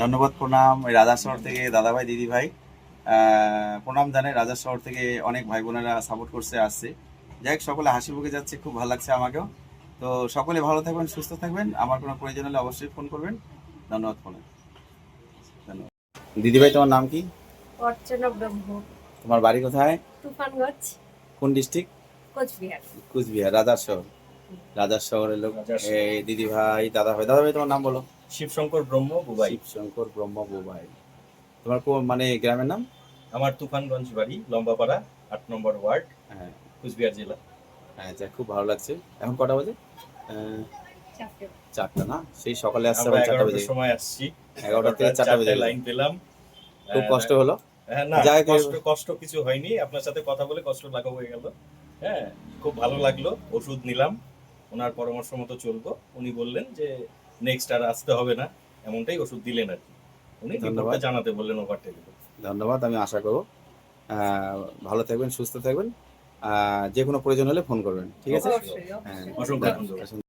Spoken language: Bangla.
ধন্যবাদ, প্রণাম। রাজার শহর থেকে দাদাভাই দিদি ভাই প্রণাম জানাই। রাজার শহর থেকে অনেক ভাই বোনেরা সাপোর্ট করছে আসছে। যাই হোক, সকলে হাসি মুখে যাচ্ছে, খুব ভালো লাগছে আমাকেও। তো সকলে ভালো থাকবেন, সুস্থ থাকবেন। আমার কোনো প্রয়োজন হলে অবশ্যই ফোন করবেন। ধন্যবাদ, ফোনে ধন্যবাদ। দিদি ভাই, তোমার নাম কি? অর্চনা ব্রহ্ম। তোমার বাড়ি কোথায়? তুফানগঞ্জ, কোন ডিস্ট্রিক্ট? কোচবিহার। কুচবিহার, রাজার শহর। রাজার শহরের লোক। এই দিদি ভাই, দাদা ভাই। দাদা ভাই, তোমার নাম বলো। শিবশঙ্কর ব্রহ্ম বুবাই। শিবশঙ্কর ব্রহ্ম বুবাই। তোমার মানে গ্রামের নাম? আমার তুফানগঞ্জ বাড়ি, লম্বাপাড়া, 8 নম্বর ওয়ার্ড, হ্যাঁ। কুচবিহার জেলা। হ্যাঁ, যা খুব ভালো লাগছে। এখন কটা বাজে? চারটা না? সেই সকালে আসছে, আমরা আবার 4টা 11টার বাজে। সময় আসছি, 11টা থেকে 4টা বাজে গেল। লাইন পেলাম। খুব কষ্ট হলো। হ্যাঁ, না যাই হোক, কষ্ট কিছু হয়নি, আপনার সাথে কথা বলে কষ্ট লাঘব হয়ে গেল। হ্যাঁ, খুব ভালো লাগলো। ওষুধ নিলাম, ওনার পরামর্শ মতো চলবো। উনি বললেন যে নেক্সট আর আসতে হবে না, এমনটাই ওষুধ দিলেন আর কি। উনি রিপোর্টটা জানাতে বললেন ওভার টেলিফোন। ধন্যবাদ। আমি আশা করব ভালো থাকবেন, সুস্থ থাকবেন। যে কোনো প্রয়োজন হলে ফোন করবেন, ঠিক আছে? অবশ্যই, অবশ্যই। হ্যাঁ, অসংখ্য ধন্যবাদ।